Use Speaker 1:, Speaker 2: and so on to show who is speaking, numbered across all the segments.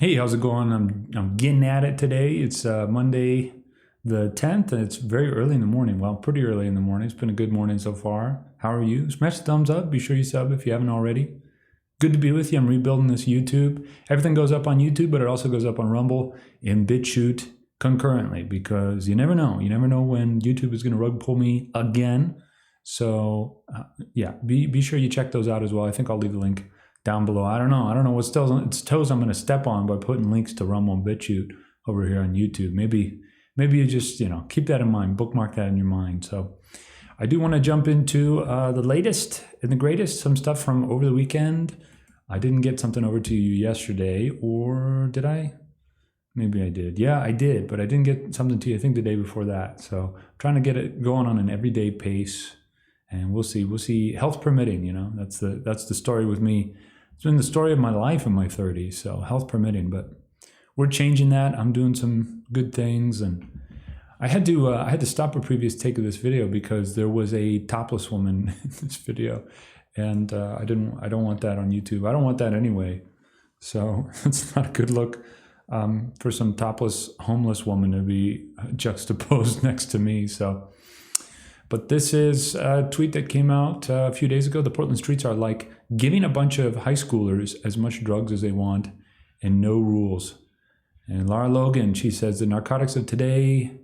Speaker 1: Hey, how's it going? I'm getting at it today. It's Monday the 10th, and it's very early in the morning. Well, pretty early in the morning. It's been a good morning so far. How are you? Smash the thumbs up. Be sure you sub if you haven't already. Good to be with you. I'm rebuilding this YouTube. Everything goes up on YouTube, but it also goes up on Rumble and BitChute concurrently because you never know. You never know when YouTube is going to rug pull me again. So yeah, be sure you check those out as well. I think I'll leave the link down below. I don't know what toes I'm going to step on by putting links to Rumble and BitChute over here on YouTube. Maybe you just keep that in mind, bookmark that in your mind. So I do want to jump into the latest and the greatest, some stuff from over the weekend. I didn't get something over to you yesterday, or did I? Maybe I did. Yeah, I did, but I didn't get something to you, I think, the day before that. So I'm trying to get it going on an everyday pace, and we'll see. We'll see. Health permitting, that's the story with me. It's been the story of my life in my 30s, so health permitting. But we're changing that. I'm doing some good things, and I had to stop a previous take of this video because there was a topless woman in this video, and I don't want that on YouTube. I don't want that anyway. So it's not a good look for some topless homeless woman to be juxtaposed next to me. So. But this is a tweet that came out a few days ago. The Portland streets are like giving a bunch of high schoolers as much drugs as they want and no rules. And Lara Logan, she says, the narcotics of today,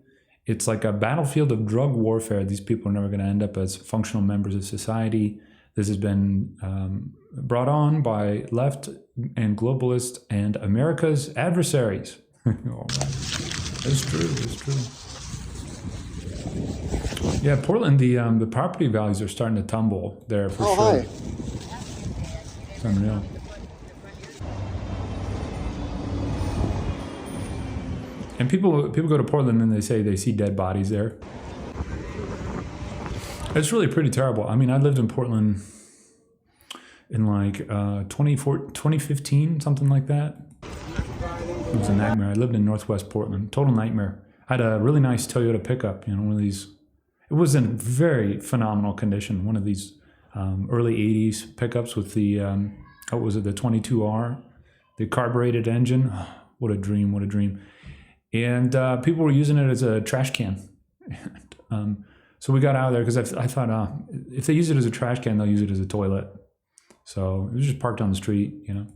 Speaker 1: it's like a battlefield of drug warfare. These people are never going to end up as functional members of society. This has been brought on by left and globalists and America's adversaries. Oh, that's true. That's true. Yeah, Portland, the property values are starting to tumble there for sure.
Speaker 2: Hi.
Speaker 1: It's unreal. And people go to Portland and they say they see dead bodies there. It's really pretty terrible. I mean, I lived in Portland in like 2015, something like that. It was a nightmare. I lived in Northwest Portland. Total nightmare. I had a really nice Toyota pickup, one of these. It was in very phenomenal condition. One of these early 80s pickups with the, what was it, the 22R, the carbureted engine. Oh, what a dream, what a dream. And people were using it as a trash can. And, so we got out of there because I thought, if they use it as a trash can, they'll use it as a toilet. So it was just parked on the street, It's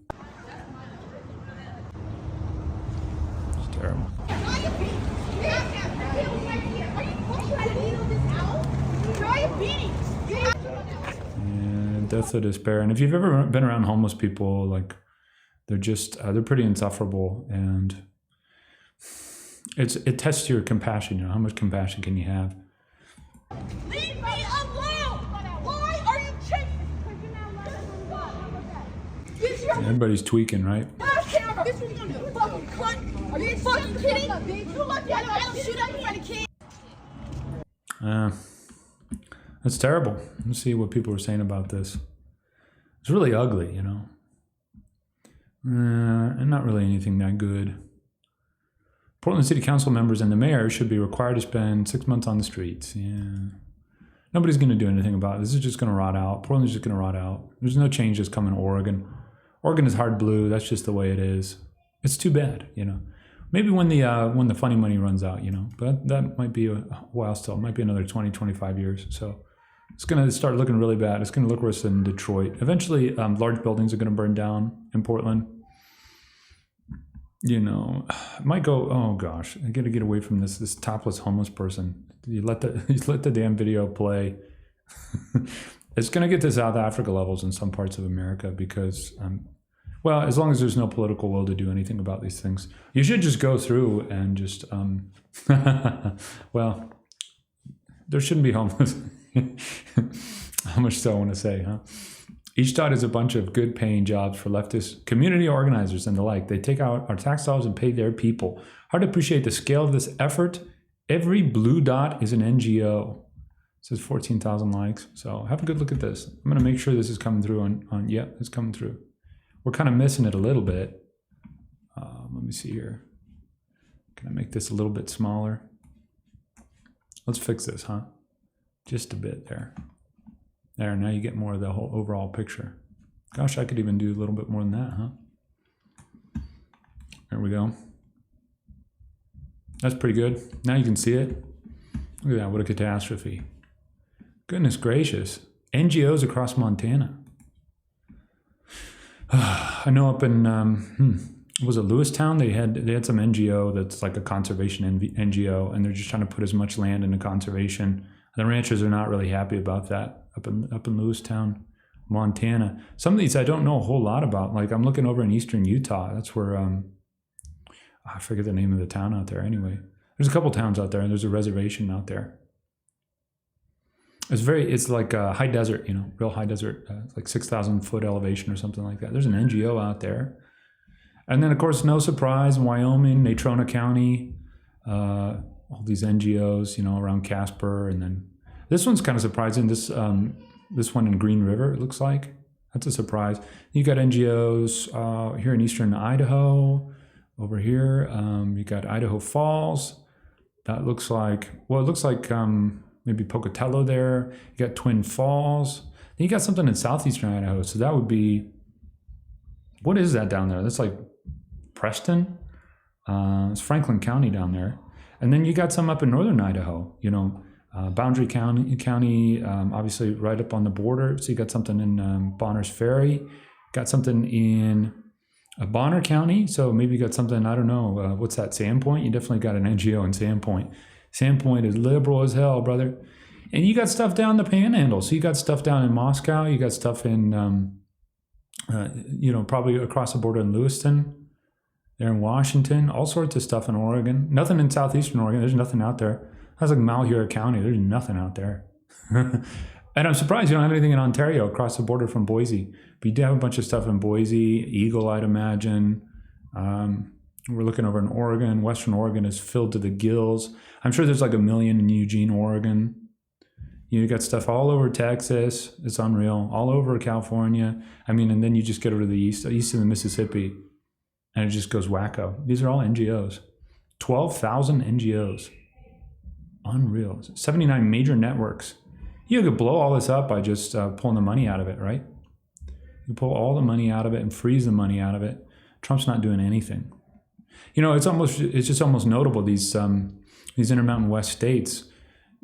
Speaker 1: terrible. And death of despair. And if you've ever been around homeless people, like they're just they're pretty insufferable, and it tests your compassion. How much compassion can you have?
Speaker 3: Leave me alone! Why are you chasing?
Speaker 1: Everybody's tweaking, right?
Speaker 3: This is gonna do. Fucking cunt! Are you fucking kidding? You lucky I don't shoot up in front of kids.
Speaker 1: That's terrible. Let's see what people are saying about this. It's really ugly, and not really anything that good. Portland City Council members and the mayor should be required to spend 6 months on the streets. Yeah. Nobody's going to do anything about it. This is just going to rot out. Portland's just going to rot out. There's no changes coming to Oregon. Oregon is hard blue. That's just the way it is. It's too bad, Maybe when the funny money runs out, But that might be a while still. It might be another 20, 25 years. So it's going to start looking really bad. It's going to look worse than Detroit. Eventually, large buildings are going to burn down in Portland. It might go, oh gosh, I got to get away from this topless homeless person. You let the damn video play. It's going to get to South Africa levels in some parts of America because, well, as long as there's no political will to do anything about these things, you should just go through and just, well, there shouldn't be homeless. How much do I want to say, huh? Each dot is a bunch of good paying jobs for leftist community organizers and the like. They take out our tax dollars and pay their people. Hard to appreciate the scale of this effort. Every blue dot is an NGO. It says 14,000 likes. So have a good look at this. I'm going to make sure this is coming through yeah, it's coming through. We're kind of missing it a little bit. Let me see here. Can I make this a little bit smaller? Let's fix this, huh? Just a bit there. There, now you get more of the whole overall picture. Gosh, I could even do a little bit more than that, huh? There we go. That's pretty good. Now you can see it. Look at that, what a catastrophe. Goodness gracious. NGOs across Montana. I know up in, was it Lewistown? They had some NGO that's like a conservation NGO, and they're just trying to put as much land into conservation. The ranchers are not really happy about that up in Lewistown, Montana. Some of these I don't know a whole lot about. Like I'm looking over in eastern Utah. That's where, I forget the name of the town out there anyway. There's a couple towns out there, and there's a reservation out there. It's like a high desert, real high desert, like 6,000 foot elevation or something like that. There's an NGO out there. And then, of course, no surprise, in Wyoming, Natrona County, all these NGOs, around Casper. And then this one's kind of surprising. This one in Green River, it looks like. That's a surprise. You got NGOs here in eastern Idaho. Over here, you got Idaho Falls. That looks like, maybe Pocatello there. You got Twin Falls. Then you got something in southeastern Idaho. So that would be, what is that down there? That's like Preston. It's Franklin County down there. And then you got some up in northern Idaho, Boundary County, obviously right up on the border. So you got something in Bonners Ferry. Got something in Bonner County. So maybe you got something, I don't know, what's that, Sandpoint? You definitely got an NGO in Sandpoint. Sandpoint is liberal as hell, brother. And you got stuff down the Panhandle. So you got stuff down in Moscow. You got stuff in, probably across the border in Lewiston. There in Washington. All sorts of stuff in Oregon. Nothing in southeastern Oregon. There's nothing out there. That's like Malheur County. There's nothing out there. And I'm surprised you don't have anything in Ontario across the border from Boise. But you do have a bunch of stuff in Boise. Eagle, I'd imagine. We're looking over in Oregon. Western Oregon is filled to the gills. I'm sure there's like 1 million in Eugene, Oregon. You got stuff all over Texas. It's unreal. All over California. I mean, and then you just get over to the east of the Mississippi, and it just goes wacko. These are all NGOs. 12,000 NGOs. Unreal. 79 major networks. You could blow all this up by just pulling the money out of it, right? You pull all the money out of it and freeze the money out of it. Trump's not doing anything. It's just almost notable, these Intermountain West states,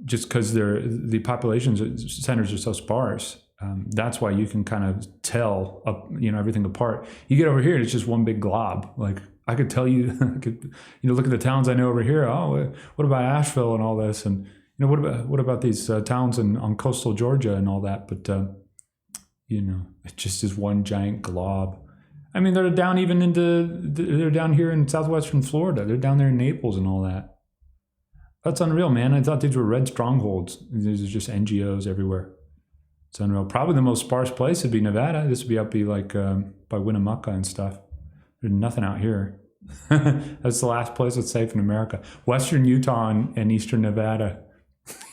Speaker 1: just because the population centers are so sparse. That's why you can kind of tell everything apart. You get over here, it's just one big glob. Like I could tell you, look at the towns I know over here. Oh, what about Asheville and all this? And what about these towns on coastal Georgia and all that? But it just is one giant glob. I mean, they're down they're down here in southwestern Florida. They're down there in Naples and all that. That's unreal, man. I thought these were red strongholds. These are just NGOs everywhere. It's unreal. Probably the most sparse place would be Nevada. This would be like by Winnemucca and stuff. There's nothing out here. That's the last place that's safe in America. Western Utah and eastern Nevada.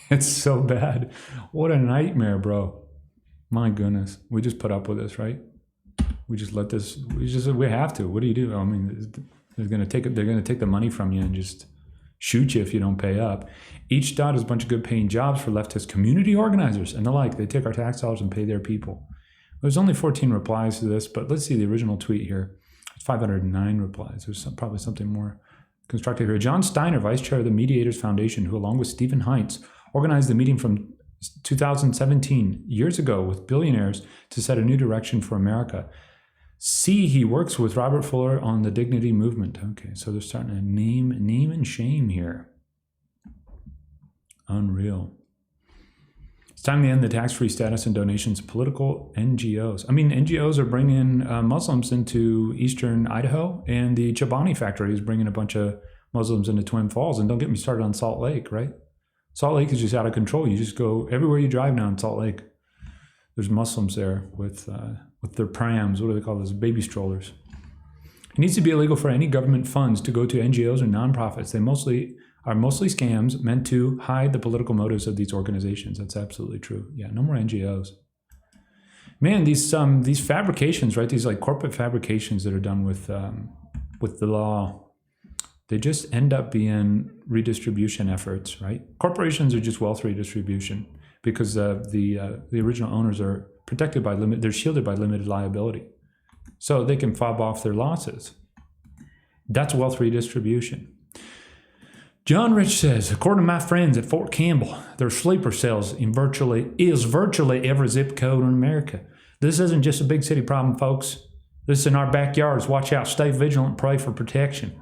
Speaker 1: It's so bad. What a nightmare, bro. My goodness. We just put up with this, right? We just let this. We have to. What do you do? I mean, they're going to take the money from you and just shoot you if you don't pay up. Each dot is a bunch of good paying jobs for leftist community organizers and the like. They take our tax dollars and pay their people. There's only 14 replies to this, but let's see the original tweet here. It's 509 replies. There's probably something more constructive here. John Steiner, vice chair of the Mediators Foundation, who along with Stephen Heinz organized the meeting from 2017, years ago, with billionaires to set a new direction for America. C, he works with Robert Fuller on the Dignity Movement. Okay, so they're starting to name and shame here. Unreal. It's time to end the tax-free status and donations to political NGOs. I mean, NGOs are bringing Muslims into eastern Idaho, and the Chobani factory is bringing a bunch of Muslims into Twin Falls. And don't get me started on Salt Lake, right? Salt Lake is just out of control. You just go everywhere you drive now in Salt Lake. There's Muslims there with their prams. What do they call those? Baby strollers. It needs to be illegal for any government funds to go to NGOs or nonprofits. They are mostly scams meant to hide the political motives of these organizations. That's absolutely true. Yeah, no more NGOs. Man, these fabrications, right? These like corporate fabrications that are done with the law. They just end up being redistribution efforts, right? Corporations are just wealth redistribution because the original owners are protected by they're shielded by limited liability. So they can fob off their losses. That's wealth redistribution. John Rich says, according to my friends at Fort Campbell, there are sleeper cells in virtually every zip code in America. This isn't just a big city problem, folks. This is in our backyards. Watch out, stay vigilant, pray for protection.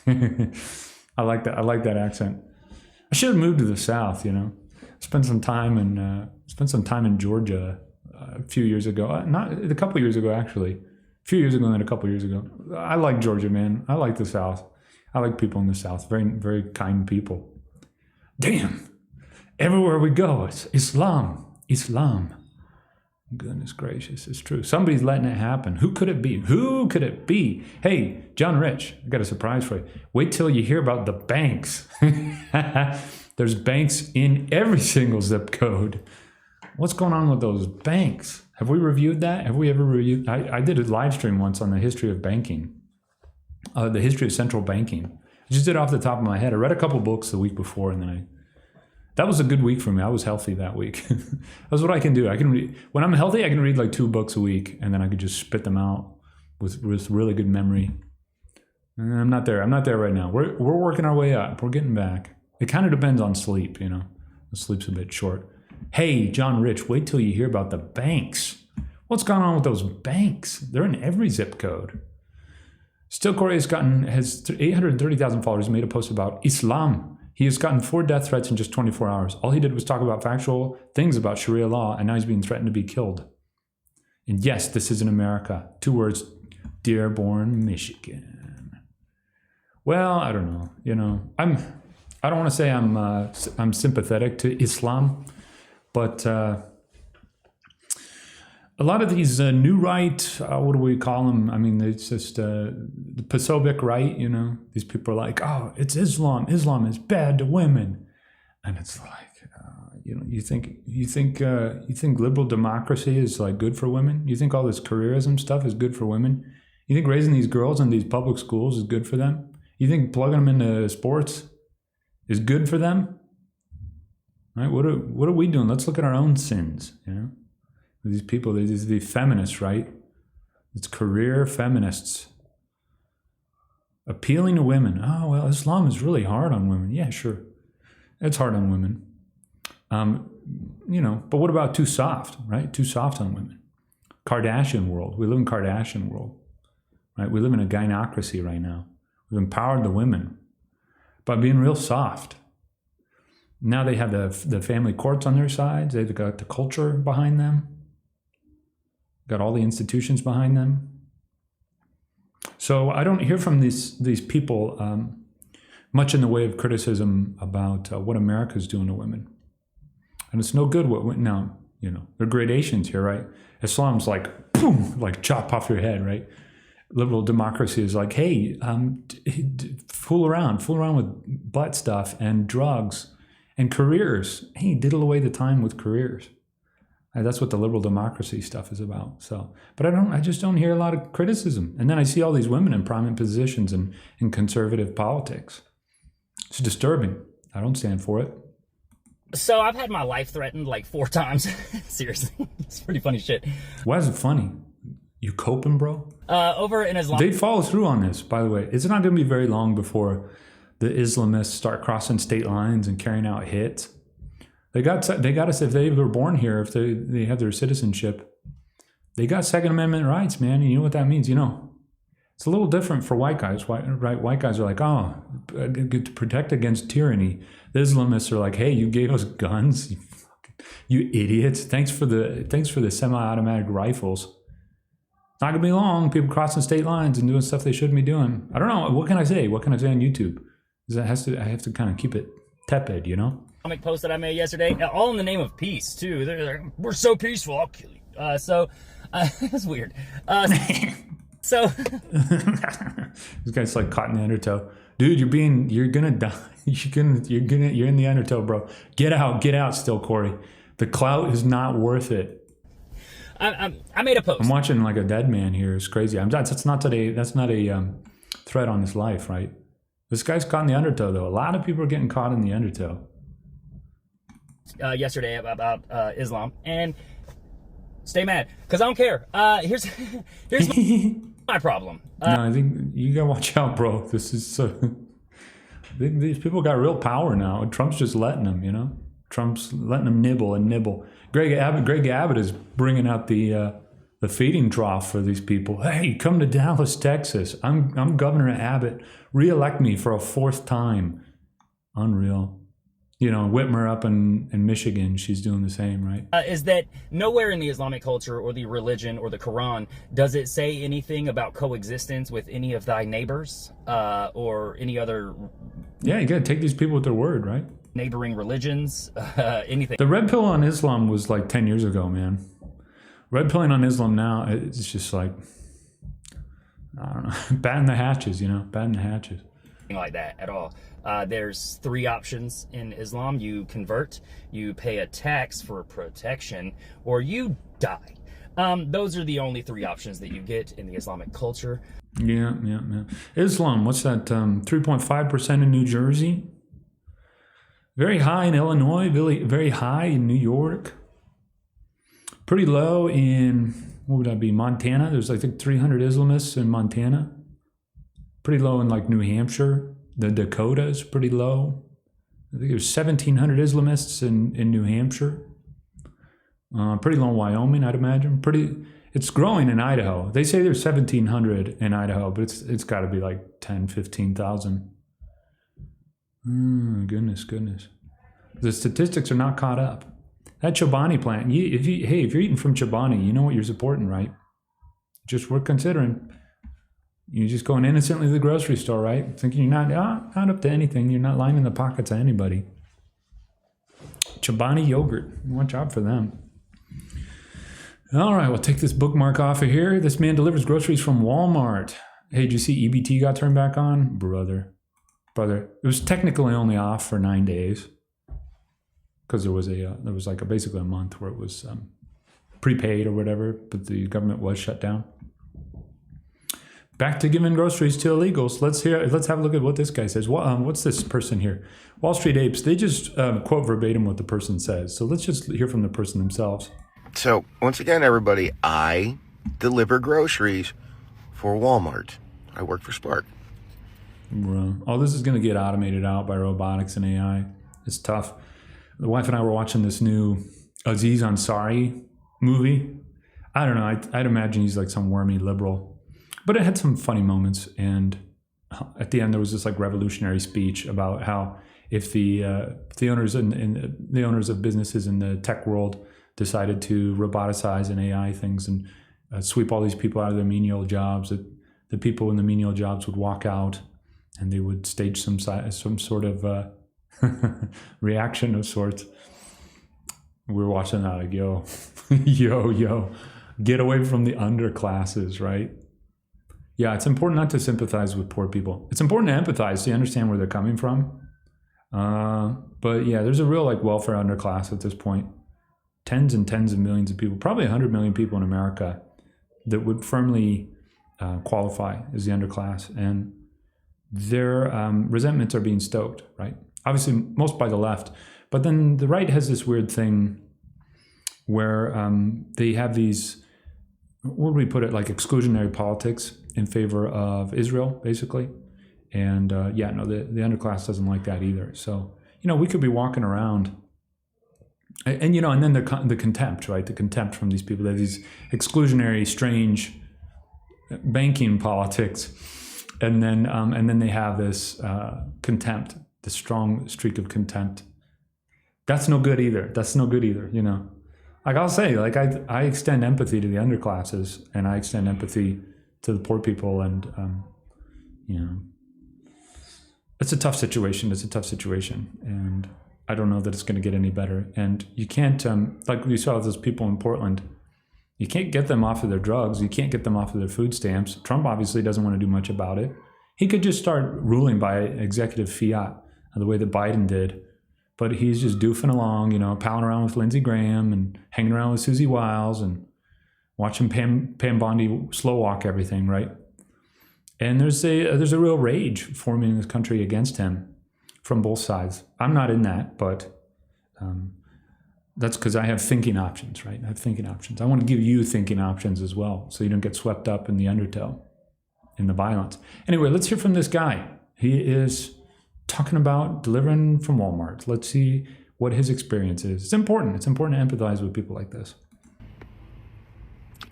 Speaker 1: I like that. I like that accent. I should have moved to the South, you know. Spent some time in Georgia a few years ago. Not a couple of years ago, actually. A few years ago and then a couple of years ago. I like Georgia, man. I like the South. I like people in the South. Very, very kind people. Damn. Everywhere we go, it's Islam. Islam. Goodness gracious, it's true. Somebody's letting it happen. Who could it be? Who could it be? Hey, John Rich, I got a surprise for you. Wait till you hear about the banks. There's banks in every single zip code. What's going on with those banks? Have we reviewed that? Have we ever reviewed? I did a live stream once on the history of banking. The history of central banking. I just did it off the top of my head. I read a couple books the week before, and then that was a good week for me. I was healthy that week. That's what I can do. I can read when I'm healthy. I can read like 2 books a week, and then I could just spit them out with really good memory. And I'm not there. I'm not there right now. We're working our way up. We're getting back. It kind of depends on sleep, you know. The sleep's a bit short. Hey, John Rich, wait till you hear about the banks. What's going on with those banks? They're in every zip code. Still Corey has 830,000 followers, made a post about Islam. He has gotten 4 death threats in just 24 hours. All he did was talk about factual things about Sharia law, and now he's being threatened to be killed. And yes, this is in America. 2 words, Dearborn, Michigan. Well, I don't know. You know, I don't want to say I'm sympathetic to Islam, but a lot of these new right, what do we call them? I mean, it's just the Pacific right, you know. These people are like, oh, it's Islam. Islam is bad to women. And it's like, you know, you think liberal democracy is like good for women? You think all this careerism stuff is good for women? You think raising these girls in these public schools is good for them? You think plugging them into sports is good for them? Right? What are we doing? Let's look at our own sins, you know? These people, these feminists, right? It's career feminists. Appealing to women. Oh, well, Islam is really hard on women. Yeah, sure. It's hard on women. You know, but what about too soft, right? Too soft on women. Kardashian world. We live in Kardashian world, right? We live in a gynocracy right now. We've empowered the women by being real soft. Now they have the family courts on their sides. They've got the culture behind them. Got all the institutions behind them. So I don't hear from these people much in the way of criticism about what America's doing to women. And it's no good what now, you know, there are gradations here, right? Islam's like, boom, like chop off your head, right? Liberal democracy is like, hey, fool around with butt stuff and drugs and careers. Hey, diddle away the time with careers. That's what the liberal democracy stuff is about. So, but I just don't hear a lot of criticism. And then I see all these women in prominent positions in conservative politics. It's disturbing. I don't stand for it.
Speaker 2: So I've had my life threatened like 4 times. Seriously, it's pretty funny shit.
Speaker 1: Why is it funny? You coping, bro?
Speaker 2: Over in Islam.
Speaker 1: They follow through on this, by the way. It's not going to be very long before the Islamists start crossing state lines and carrying out hits. They got us, if they were born here, if they have their citizenship, they got Second Amendment rights, man. And you know what that means? You know, it's a little different for white guys, right? White guys are like, oh, to protect against tyranny. The Islamists are like, hey, you gave us guns, you idiots. Thanks for the semi-automatic rifles. It's not gonna be long. People crossing state lines and doing stuff they shouldn't be doing. I don't know. What can I say? What can I say on YouTube? I have to kind of keep it tepid, you know.
Speaker 2: Comic post that I made yesterday, all in the name of peace too. They're like, we're so peaceful, I'll kill you. So that's weird. So
Speaker 1: this guy's like caught in the undertow. Dude, you're gonna die. You're in the undertow, bro. Get out still, Corey. The clout is not worth it.
Speaker 2: I made a post.
Speaker 1: I'm watching like a dead man here. It's crazy. That's not a threat on his life, right? This guy's caught in the undertow though. A lot of people are getting caught in the undertow.
Speaker 2: Yesterday about Islam, and stay mad because I don't care. Here's My problem.
Speaker 1: No, I think you gotta watch out, bro. This is these people got real power now. Trump's just letting them, you know. Trump's letting them nibble and nibble. Greg Abbott is bringing out the feeding trough for these people. Hey, come to Dallas, Texas. I'm Governor Abbott. Reelect me for a fourth time. Unreal. You know, Whitmer up in Michigan, she's doing the same, right?
Speaker 2: Is that nowhere in the Islamic culture or the religion or the Quran does it say anything about coexistence with any of thy neighbors or any other
Speaker 1: Yeah, you got to take these people with their word, right?
Speaker 2: neighboring religions, anything.
Speaker 1: The red pill on Islam was like 10 years ago, man. Red pilling on Islam now, it's just like, I don't know, batting the hatches, you know, batting the hatches.
Speaker 2: Like that at all. There's 3 options in Islam. You convert, you pay a tax for protection, or you die. Those are the only 3 options that you get in the Islamic culture.
Speaker 1: Yeah. Islam, what's that? 3.5% in New Jersey. Very high in Illinois, very high in New York. Pretty low in, what would that be, Montana? There's, I think, 300 Islamists in Montana. Pretty low in, like, New Hampshire. The Dakotas, pretty low. I think there's 1,700 Islamists in New Hampshire. Pretty low in Wyoming, I'd imagine. It's growing in Idaho. They say there's 1,700 in Idaho, but it's got to be like 10, 15,000. Goodness. The statistics are not caught up. That Chobani plant, if you're eating from Chobani, you know what you're supporting, right? Just worth considering. You're just going innocently to the grocery store, right? Thinking you're not up to anything. You're not lining the pockets of anybody. Chobani yogurt. Watch out for them. All right, we'll take this bookmark off of here. This man delivers groceries from Walmart. Hey, did you see EBT got turned back on? Brother. It was technically only off for 9 days because there was basically a month where it was prepaid or whatever, but the government was shut down. Back to giving groceries to illegals. Let's have a look at what this guy says. What's this person here? Wall Street Apes. They just quote verbatim what the person says. So let's just hear from the person themselves.
Speaker 4: So once again, everybody, I deliver groceries for Walmart. I work for Spark.
Speaker 1: All this is going to get automated out by robotics and AI. It's tough. The wife and I were watching this new Aziz Ansari movie. I don't know. I'd imagine he's like some wormy liberal. But it had some funny moments. And at the end, there was this like revolutionary speech about how if the owners the owners of businesses in the tech world decided to roboticize and AI things and sweep all these people out of their menial jobs, that the people in the menial jobs would walk out and they would stage some sort of reaction of sorts. We were watching that like, yo, get away from the underclasses, right? Yeah, it's important not to sympathize with poor people. It's important to empathize so you understand where they're coming from. But yeah, there's a real like welfare underclass at this point. Tens and tens of millions of people, probably 100 million people in America that would firmly qualify as the underclass. And their resentments are being stoked, right? Obviously, most by the left. But then the right has this weird thing where they have these, what would we put it, like exclusionary politics in favor of Israel, basically. And the underclass doesn't like that either. So, we could be walking around and then the contempt, right? The contempt from these people. They have these exclusionary, strange banking politics. And then they have this contempt, this strong streak of contempt. That's no good either. Like I'll say, like I extend empathy to the underclasses, and I extend empathy to the poor people, and it's a tough situation. And I don't know that it's going to get any better. And you can't, like we saw those people in Portland, you can't get them off of their drugs. You can't get them off of their food stamps. Trump obviously doesn't want to do much about it. He could just start ruling by executive fiat the way that Biden did. But he's just doofing along, palling around with Lindsey Graham and hanging around with Susie Wiles and watching Pam Bondi slow walk everything, right? And there's a real rage forming in this country against him from both sides. I'm not in that, but that's because I have thinking options, right? I have thinking options. I want to give you thinking options as well, so you don't get swept up in the undertow. in the violence. Anyway, let's hear from this guy. He is talking about delivering from Walmart. Let's see what his experience is. It's important. It's important to empathize with people like this.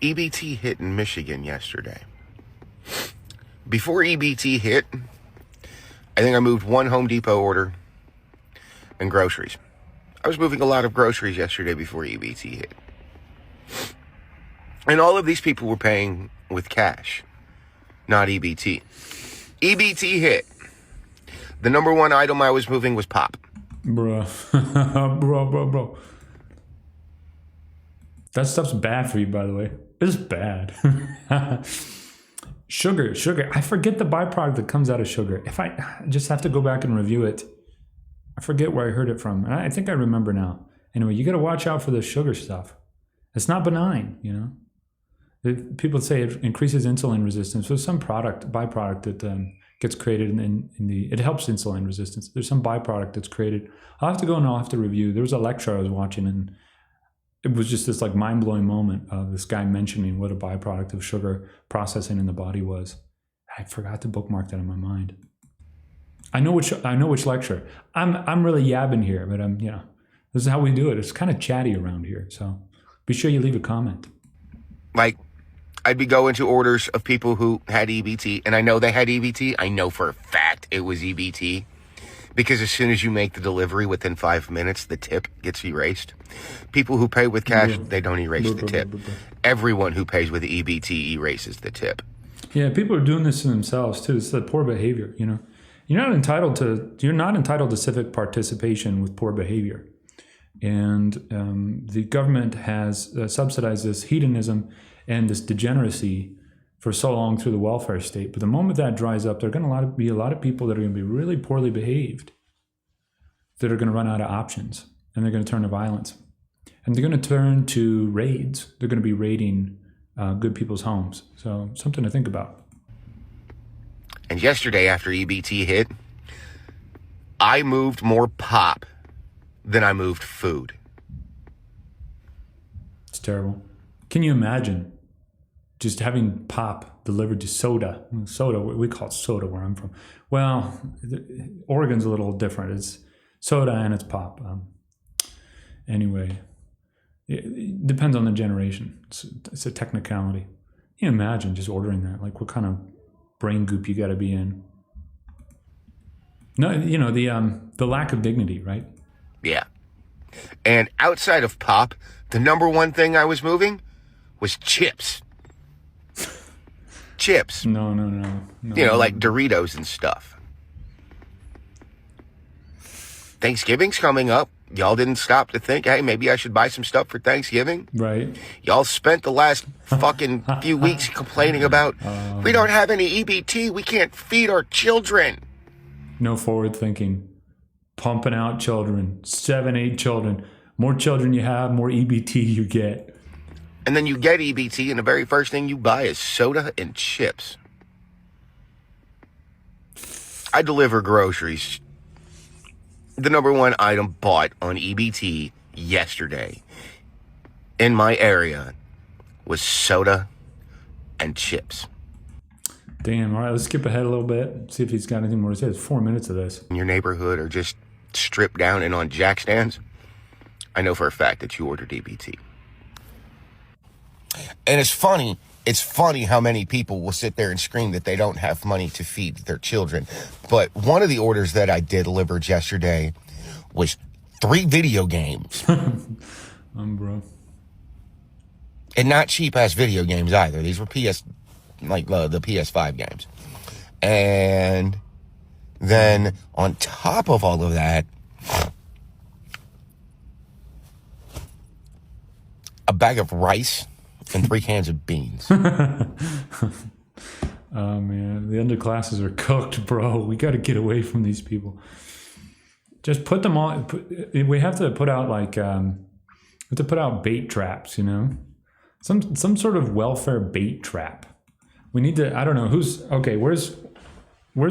Speaker 4: EBT hit in Michigan yesterday. Before EBT hit, I think I moved one Home Depot order and groceries. I was moving a lot of groceries yesterday before EBT hit. And all of these people were paying with cash, not EBT. EBT hit. The number one item I was moving was pop.
Speaker 1: Bro. Bro. That stuff's bad for you, by the way. It's bad. Sugar. I forget the byproduct that comes out of sugar. If I just have to go back and review it, I forget where I heard it from. I think I remember now. Anyway, you got to watch out for the sugar stuff. It's not benign, you know. People say it increases insulin resistance. There's some byproduct that gets created it helps insulin resistance. There's some byproduct that's created. I'll have to go and I'll have to review. There was a lecture I was watching, and it was just this like mind-blowing moment of this guy mentioning what a byproduct of sugar processing in the body was. I forgot to bookmark that in my mind. I know which lecture. I'm really yabbing here, but this is how we do it. It's kind of chatty around here, so be sure you leave a comment.
Speaker 4: Like, I'd be going to orders of people who had EBT, and I know they had EBT. I know for a fact it was EBT, because as soon as you make the delivery, within 5 minutes, the tip gets erased. People who pay with cash, they don't erase the tip. Everyone who pays with EBT erases the tip.
Speaker 1: Yeah, people are doing this to themselves too. It's the poor behavior, you know. You're not entitled to civic participation with poor behavior. And the government has subsidized this hedonism and this degeneracy for so long through the welfare state. But the moment that dries up, there are going to be a lot of people that are going to be really poorly behaved that are going to run out of options, and they're going to turn to violence. And they're going to turn to raids. They're going to be raiding good people's homes. So something to think about.
Speaker 4: And yesterday, after EBT hit, I moved more pop than I moved food.
Speaker 1: It's terrible. Can you imagine just having pop delivered to soda? Soda, we call it soda where I'm from. Well, Oregon's a little different. It's soda and it's pop. Anyway, it depends on the generation. It's a technicality. Can you imagine just ordering that? Like, what kind of brain goop you got to be in? No, you know, the lack of dignity, right?
Speaker 4: Yeah. And outside of pop, the number one thing I was moving was chips. Chips.
Speaker 1: No.
Speaker 4: You know, like Doritos and stuff. Thanksgiving's coming up. Y'all didn't stop to think, hey, maybe I should buy some stuff for Thanksgiving.
Speaker 1: Right.
Speaker 4: Y'all spent the last fucking few weeks complaining about, we don't have any EBT. We can't feed our children.
Speaker 1: No forward thinking. Pumping out children. 7, 8 children. More children you have, more EBT you get.
Speaker 4: And then you get EBT, and the very first thing you buy is soda and chips. I deliver groceries. The number one item bought on EBT yesterday in my area was soda and chips.
Speaker 1: Damn, all right, let's skip ahead a little bit. See if he's got anything more to say. It's 4 minutes of this.
Speaker 4: In your neighborhood or just stripped down and on jack stands, I know for a fact that you ordered EBT. And it's funny how many people will sit there and scream that they don't have money to feed their children. But one of the orders that I did deliver yesterday was 3 video games.
Speaker 1: Bro.
Speaker 4: And not cheap-ass video games either. These were the PS5 games. And then on top of all of that, a bag of rice and 3 cans of beans.
Speaker 1: Oh, man. The underclasses are cooked, bro. We got to get away from these people. Just put them on. We have to put out bait traps, you know? Some sort of welfare bait trap. We need to, I don't know, where's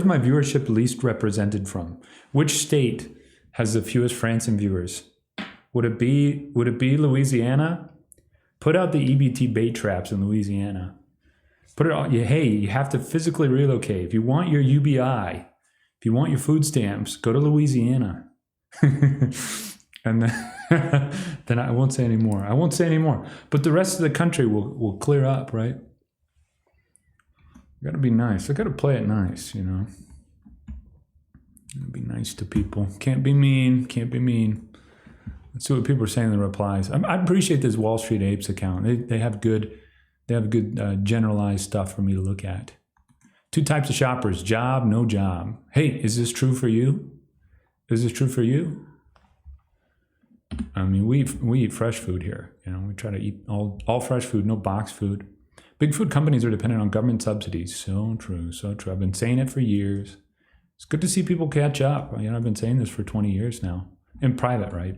Speaker 1: my viewership least represented from? Which state has the fewest Franssen viewers? Would it be Louisiana? Put out the EBT bait traps in Louisiana. Put it on. Hey, you have to physically relocate. If you want your UBI, if you want your food stamps, go to Louisiana. And then I won't say any more. I won't say any more. But the rest of the country will clear up, right? I gotta be nice. I gotta play it nice, you know. Gotta be nice to people. Can't be mean. Can't be mean. Let's see what people are saying in the replies. I appreciate this Wall Street Apes account. They have good generalized stuff for me to look at. 2 types of shoppers: job, no job. Hey, is this true for you? Is this true for you? I mean, we eat fresh food here. You know, we try to eat all fresh food, no box food. Big food companies are dependent on government subsidies. So true, so true. I've been saying it for years. It's good to see people catch up. You know, I've been saying this for 20 years now. In private, right?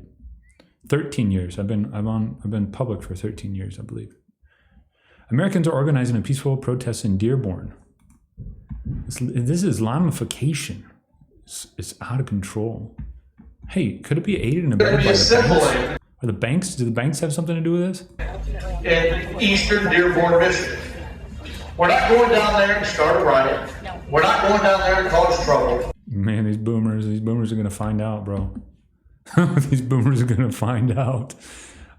Speaker 1: 13 years. I've been public for 13 years, I believe. Americans are organizing a peaceful protest in Dearborn. This Islamification. It's out of control. Hey, could it be aided and abetted by the banks? Are the banks? Do the banks have something to do with this?
Speaker 5: In eastern Dearborn, Michigan. We're not going down there to start a riot. We're not going down there to cause trouble.
Speaker 1: Man, these boomers are gonna find out, bro. These boomers are gonna find out.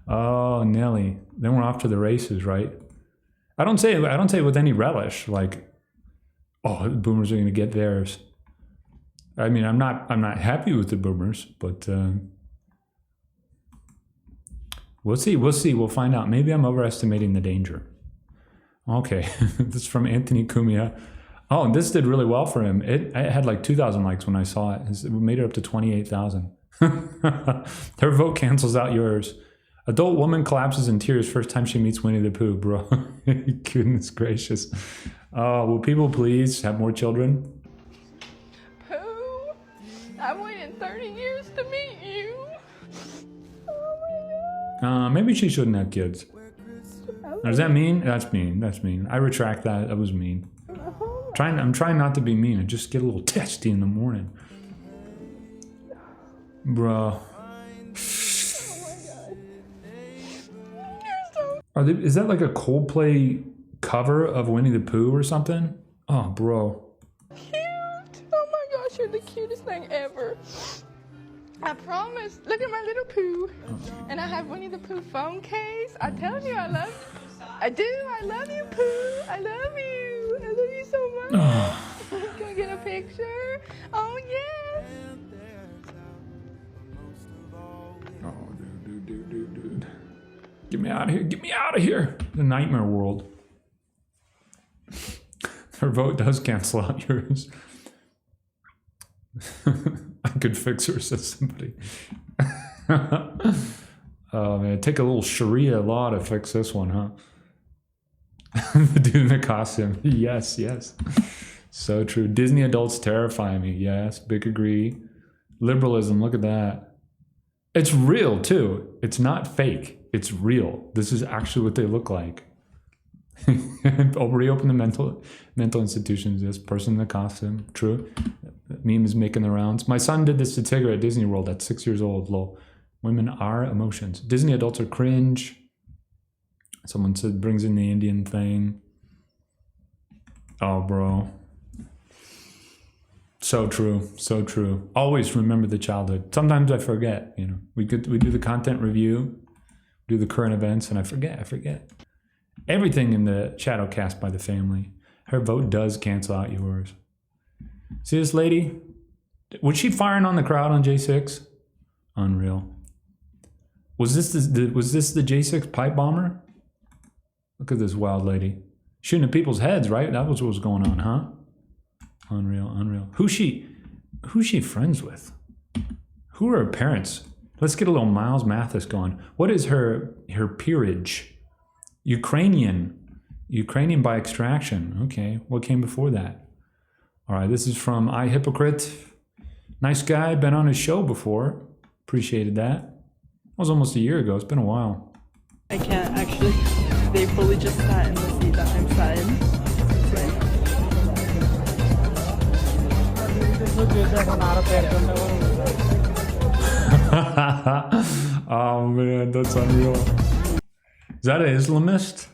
Speaker 1: Oh, Nelly. Then we're off to the races, right? I don't say it with any relish, like, oh, the boomers are gonna get theirs. I mean, I'm not happy with the boomers, but we'll see. We'll find out. Maybe I'm overestimating the danger. Okay, this is from Anthony Cumia. Oh, and this did really well for him. It had like 2,000 likes when I saw it. It made it up to 28,000. Her vote cancels out yours. Adult woman collapses in tears first time she meets Winnie the Pooh, bro. Goodness gracious. Will people please have more children?
Speaker 3: Pooh, I've waited 30 years to meet you. Oh my God.
Speaker 1: Maybe she shouldn't have kids. Does that mean? That's mean. That's mean. I retract that. That was mean. I'm trying not to be mean. I just get a little testy in the morning. Bro. Is that like a Coldplay cover of Winnie the Pooh or something? Oh, bro.
Speaker 3: Cute. Oh my gosh, you're the cutest thing ever. I promise. Look at my little Pooh. And I have Winnie the Pooh phone case. I tell you, I love you. I do. I love you, Pooh. I love you. I love you so much. Can we get a picture? Oh, yes.
Speaker 1: Oh, dude. Get me out of here. Get me out of here. The nightmare world. Her vote does cancel out yours. I could fix her, says somebody. Oh, man. Take a little Sharia law to fix this one, huh? The dude in the costume. Yes. So true. Disney adults terrify me. Yes, big agree. Liberalism, look at that. It's real, too. It's not fake. It's real. This is actually what they look like. I'll reopen the mental institutions. This person in the costume. True. That meme is making the rounds. My son did this to Tigger at Disney World at 6 years old. Lol. Women are emotions. Disney adults are cringe. Someone said brings in the Indian thing. Oh, bro. So true. So true. Always remember the childhood. Sometimes I forget, you know. We do the content review, do the current events, and I forget. Everything in the Shadowcast by the family. Her vote does cancel out yours. See this lady? Was she firing on the crowd on J6? Unreal. Was this the J6 pipe bomber? Look at this wild lady. Shooting at people's heads, right? That was what was going on, huh? Unreal. Who's she friends with? Who are her parents? Let's get a little Miles Mathis going. What is her peerage? Ukrainian by extraction. Okay, what came before that? All right, this is from I Hypocrite. Nice guy, been on his show before. Appreciated that. That was almost a year ago. It's been a while.
Speaker 6: I can't actually. They fully just sat in the seat that I'm sat in.
Speaker 1: Oh man, that's unreal. Is that an Islamist?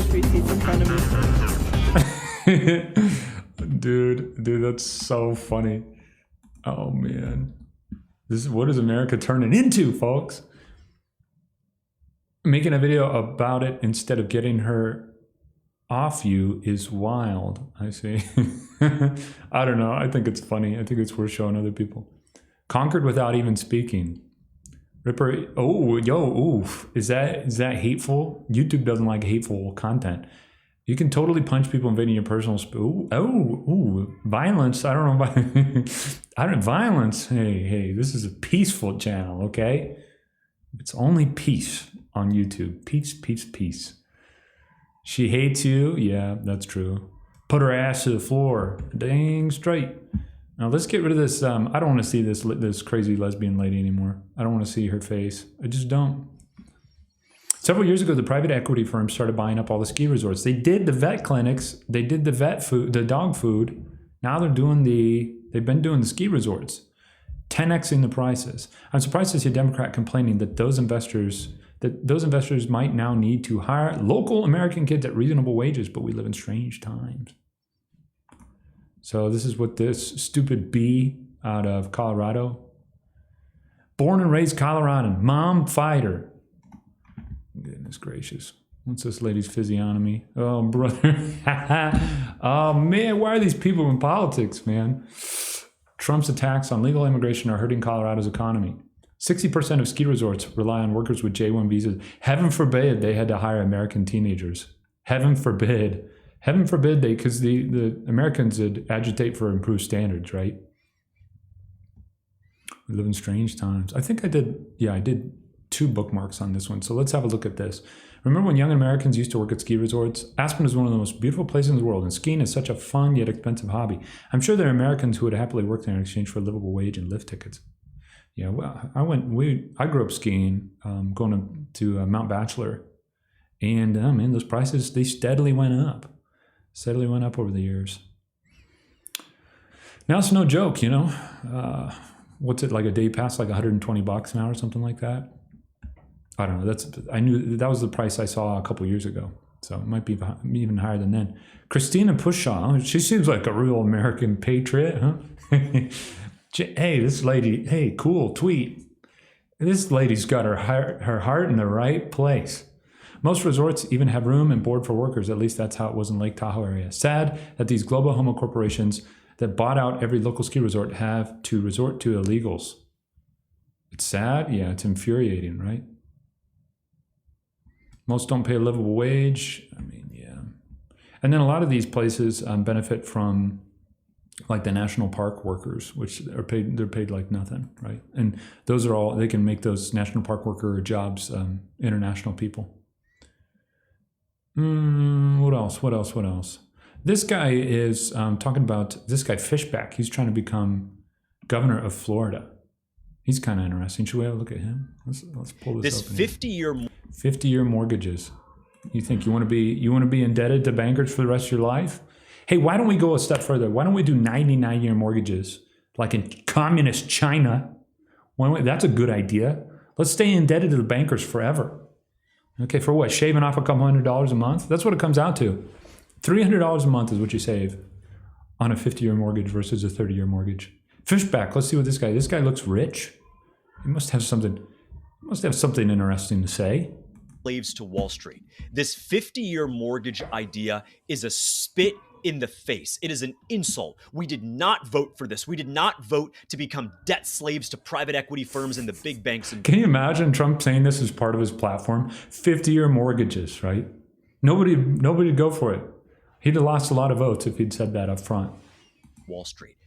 Speaker 6: literally 3 seats in front of me.
Speaker 1: Dude, that's so funny. Oh man. What is America turning into, folks? Making a video about it instead of getting her off you is wild. I see. I don't know. I think it's funny. I think it's worth showing other people. Conquered without even speaking. Ripper. Oh, yo, oof. Is that hateful? YouTube doesn't like hateful content. You can totally punch people invading your personal space. Ooh, violence. I don't know. Violence. Hey, this is a peaceful channel, okay? It's only peace on YouTube. Peace. She hates you. Yeah, that's true. Put her ass to the floor. Dang straight. Now let's get rid of this. I don't want to see this crazy lesbian lady anymore. I don't want to see her face. I just don't. Several years ago, the private equity firm started buying up all the ski resorts. They did the vet clinics. They did the vet food, the dog food. Now they've been doing the ski resorts, 10xing the prices. I'm surprised to see a Democrat complaining that those investors might now need to hire local American kids at reasonable wages, but we live in strange times. So this is what this stupid bee out of Colorado, born and raised Coloradan, mom fighter. Goodness gracious. What's this lady's physiognomy? Oh, brother. Oh, man, why are these people in politics, man? Trump's attacks on legal immigration are hurting Colorado's economy. 60% of ski resorts rely on workers with J-1 visas. Heaven forbid they had to hire American teenagers. Heaven forbid. Heaven forbid because the Americans would agitate for improved standards, right? We live in strange times. I think I did 2 bookmarks on this one. So let's have a look at this. Remember when young Americans used to work at ski resorts? Aspen is one of the most beautiful places in the world, and skiing is such a fun yet expensive hobby. I'm sure there are Americans who would happily work there in exchange for a livable wage and lift tickets. Yeah, well, I grew up skiing, going to Mount Bachelor, and man, those prices, they steadily went up over the years. Now it's no joke, you know. What's it, like a day pass, like $120 now or something like that? I don't know. I knew that was the price I saw a couple years ago, so it might be even higher than then. Christina Pushaw, she seems like a real American patriot, huh? Hey, this lady, hey, cool tweet. This lady's got her heart in the right place. Most resorts even have room and board for workers. At least that's how it was in Lake Tahoe area. Sad that these global homo corporations that bought out every local ski resort have to resort to illegals. It's sad. Yeah, it's infuriating, right? Most don't pay a livable wage. I mean, yeah. And then a lot of these places benefit from like the national park workers, which they're paid like nothing, right? And those are all, they can make those national park worker jobs international people. What else? This guy is talking about this guy Fishback. He's trying to become governor of Florida. He's kind of interesting. Should we have a look at him? Let's pull this up. 50-year mortgages. You think you want to be indebted to bankers for the rest of your life? Hey, why don't we go a step further? Why don't we do 99-year mortgages like in communist China? That's a good idea. Let's stay indebted to the bankers forever. Okay, for what? Shaving off a couple $100 a month? That's what it comes out to. $300 a month is what you save on a 50-year mortgage versus a 30-year mortgage. Fishback, let's see what this guy looks rich. He must have something interesting to say.
Speaker 7: Slaves to Wall Street. This 50-year mortgage idea is a spit in the face. It is an insult. We did not vote for this. We did not vote to become debt slaves to private equity firms and the big banks.
Speaker 1: Can you imagine Trump saying this as part of his platform? 50-year mortgages, right? Nobody'd go for it. He'd have lost a lot of votes if he'd said that up front.
Speaker 7: Wall Street.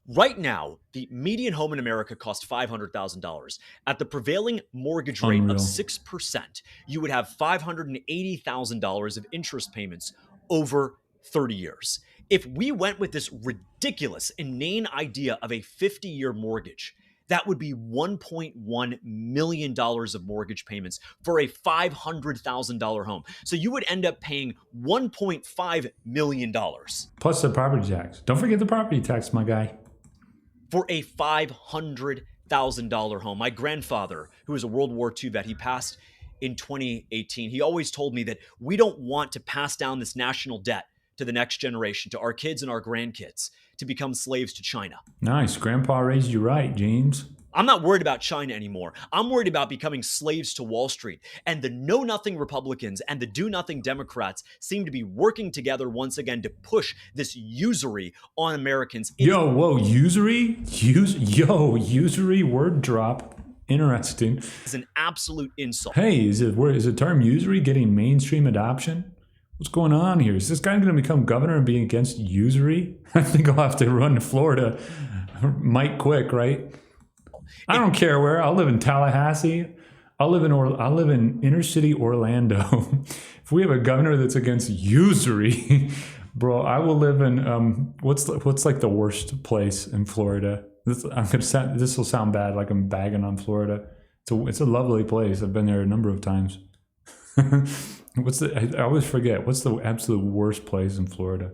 Speaker 7: Right now, the median home in America costs $500,000. At the prevailing mortgage rate of 6%, you would have $580,000 of interest payments over 30 years. If we went with this ridiculous, inane idea of a 50-year mortgage, that would be $1.1 million of mortgage payments for a $500,000 home. So you would end up paying $1.5 million.
Speaker 1: Plus the property tax. Don't forget the property tax, my guy.
Speaker 7: For a $500,000 home. My grandfather, who was a World War II vet, he passed in 2018. He always told me that we don't want to pass down this national debt to the next generation, to our kids and our grandkids, to become slaves to China.
Speaker 1: Nice. Grandpa raised you right, James.
Speaker 7: I'm not worried about China anymore. I'm worried about becoming slaves to Wall Street. And the know-nothing Republicans and the do-nothing Democrats seem to be working together once again to push this usury on Americans.
Speaker 1: Yo, whoa, usury? Usury, word drop. Interesting.
Speaker 7: It's an absolute insult.
Speaker 1: Hey, is the term usury getting mainstream adoption? What's going on here? Is this guy going to become governor and be against usury? I think I'll have to run to Florida might quick, right? I don't care where. I'll live in Tallahassee. I'll live in inner city Orlando. If we have a governor that's against usury, bro, I will live in what's like the worst place in Florida. This will sound bad, like I'm bagging on Florida. It's a lovely place. I've been there a number of times. I always forget. What's the absolute worst place in Florida?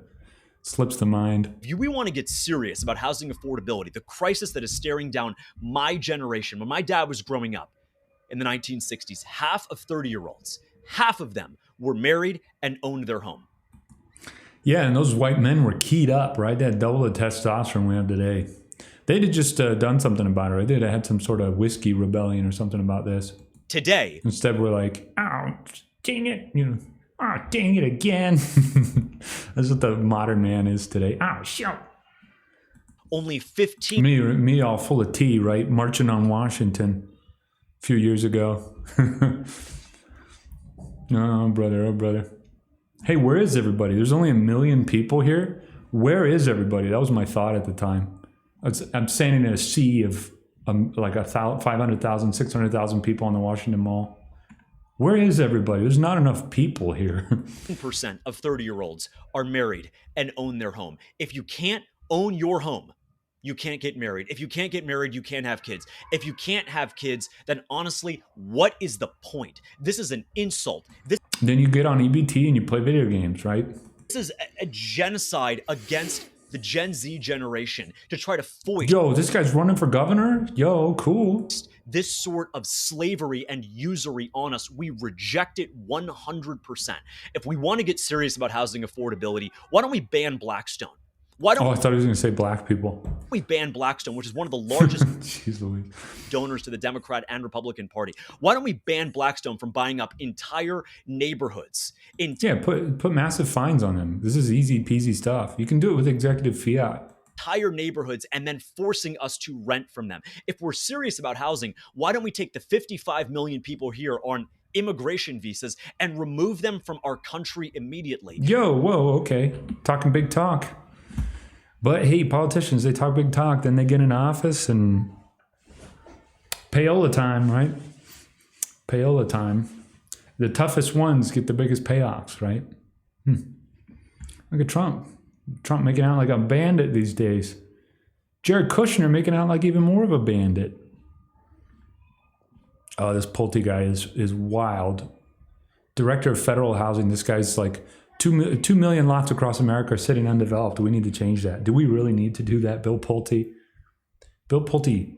Speaker 1: Slips to mind.
Speaker 7: If we want to get serious about housing affordability, the crisis that is staring down my generation, when my dad was growing up in the 1960s, half of 30-year-olds, half of them were married and owned their home.
Speaker 1: Yeah, and those white men were keyed up, right? They had double the testosterone we have today. They'd have just done something about it, right? They'd have had some sort of whiskey rebellion or something about this.
Speaker 7: Today.
Speaker 1: Instead, we're like, oh, dang it, oh, dang it again. That's what the modern man is today. Oh, shit.
Speaker 7: Only 15.
Speaker 1: Me all full of tea, right? Marching on Washington a few years ago. Oh, brother. Hey, where is everybody? There's only 1 million people here. Where is everybody? That was my thought at the time. I'm standing in a sea of like 500,000, 600,000 people on the Washington Mall. Where is everybody? There's not enough people here.
Speaker 7: 10% of 30-year-olds are married and own their home. If you can't own your home, you can't get married. If you can't get married, you can't have kids. If you can't have kids, then honestly, what is the point? This is an insult.
Speaker 1: Then you get on EBT and you play video games, right?
Speaker 7: This is a genocide against the Gen Z generation to try to foist.
Speaker 1: Yo, this guy's running for governor? Yo, cool.
Speaker 7: This sort of slavery and usury on us. We reject it 100%. If we want to get serious about housing affordability, why don't we ban Blackstone?
Speaker 1: I thought he was going to say black people.
Speaker 7: We ban Blackstone, which is one of the largest
Speaker 1: Jeez Louise.
Speaker 7: donors to the Democrat and Republican Party. Why don't we ban Blackstone from buying up entire neighborhoods?
Speaker 1: Put massive fines on them. This is easy peasy stuff. You can do it with executive fiat.
Speaker 7: Entire neighborhoods and then forcing us to rent from them. If we're serious about housing, why don't we take the 55 million people here on immigration visas and remove them from our country immediately?
Speaker 1: Yo, whoa, okay. Talking big talk. But hey, politicians, they talk big talk, then they get in office and payola time, right? Payola time. The toughest ones get the biggest payoffs, right? Look at Trump. Trump making out like a bandit these days. Jared Kushner making out like even more of a bandit. Oh, this Pulte guy is wild. Director of Federal Housing, this guy's like 2 million lots across America are sitting undeveloped. We need to change that. Do we really need to do that, Bill Pulte? Bill Pulte,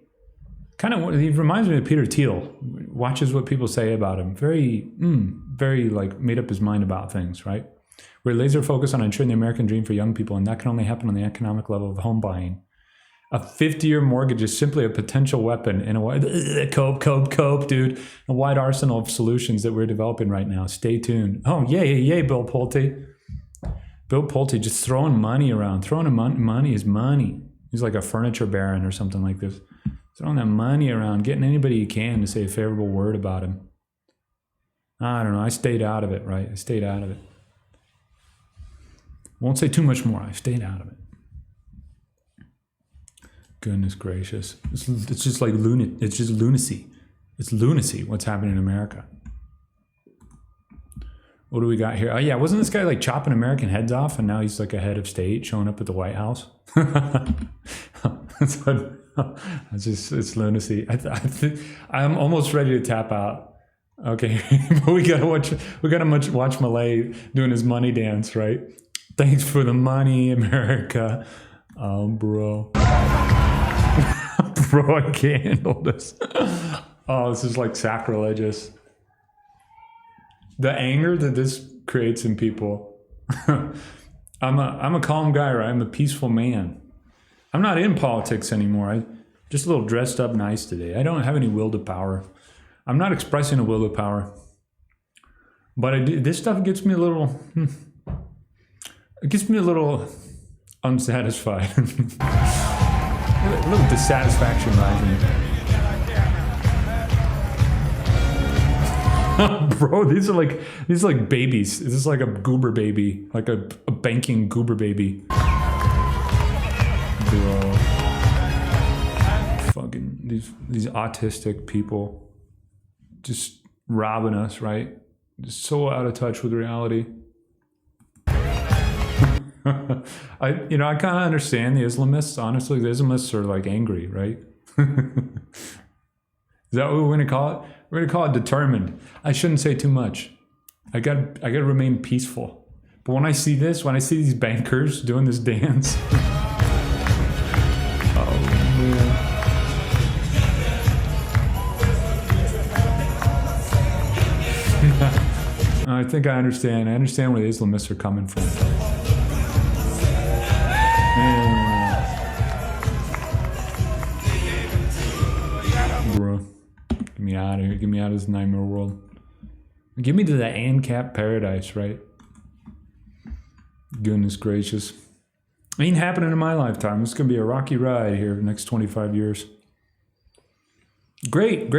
Speaker 1: he reminds me of Peter Thiel. Watches what people say about him. Very like made up his mind about things, right? We're laser focused on ensuring the American dream for young people, and that can only happen on the economic level of home buying. A 50-year mortgage is simply a potential weapon in a wide, cope, dude. A wide arsenal of solutions that we're developing right now. Stay tuned. Oh, yay, Bill Pulte. Bill Pulte just throwing money around. Throwing money is money. He's like a furniture baron or something like this. Throwing that money around, getting anybody you can to say a favorable word about him. I don't know. I stayed out of it, right? I stayed out of it. Won't say too much more. I stayed out of it. Goodness gracious. It's just like it's just lunacy. It's lunacy what's happening in America. What do we got here? Oh yeah, wasn't this guy like chopping American heads off and now he's like a head of state showing up at the White House? It's lunacy. I'm almost ready to tap out. Okay, but we gotta watch Malay doing his money dance, right? Thanks for the money, America. Oh, bro. Bro, I can't handle this. Oh, this is like sacrilegious. The anger that this creates in people. I'm a calm guy, right? I'm a peaceful man. I'm not in politics anymore. I just a little dressed up nice today. I don't have any will to power. I'm not expressing a will to power. But this stuff gets me a little... It gets me a little unsatisfied. A little dissatisfaction rising. Bro, these are like babies. This is like a goober baby, like a banking goober baby. Bro, fucking these autistic people just robbing us, right? Just so out of touch with reality. I kind of understand the Islamists. Honestly, the Islamists are like angry, right? Is that what we're gonna call it? We're gonna call it determined. I shouldn't say too much. I gotta remain peaceful. But when I see this, when I see these bankers doing this dance, oh man. I think I understand. I understand where the Islamists are coming from. Bro, get me out of here. Get me out of this nightmare world. Get me to the ANCAP paradise, right? Goodness gracious. Ain't happening in my lifetime. It's going to be a rocky ride here the next 25 years. Great.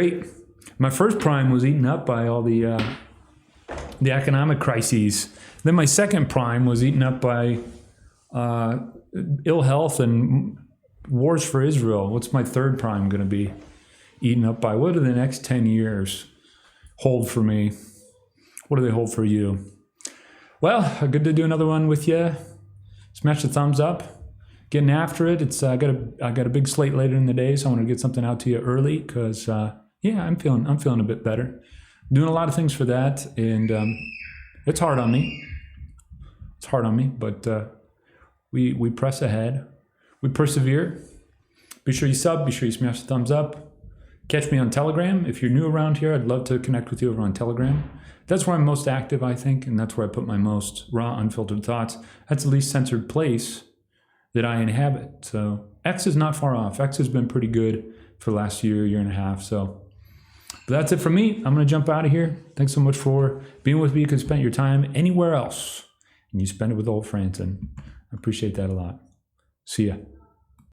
Speaker 1: My first prime was eaten up by all the economic crises. Then my second prime was eaten up by ill health and wars for Israel. What's my third prime going to be eaten up by? What do the next 10 years hold for me? What do they hold for you? Well, good to do another one with you. Smash the thumbs up. Getting after it. It's I got a big slate later in the day, so I want to get something out to you early because I'm feeling a bit better. Doing a lot of things for that, and it's hard on me. It's hard on me, but we press ahead. We persevere. Be sure you sub. Be sure you smash the thumbs up. Catch me on Telegram. If you're new around here, I'd love to connect with you over on Telegram. That's where I'm most active, I think, and that's where I put my most raw, unfiltered thoughts. That's the least censored place that I inhabit. So X is not far off. X has been pretty good for the last year and a half. So but that's it from me. I'm going to jump out of here. Thanks so much for being with me. You could spend your time anywhere else, and you spend it with old Franssen. I appreciate that a lot. See ya.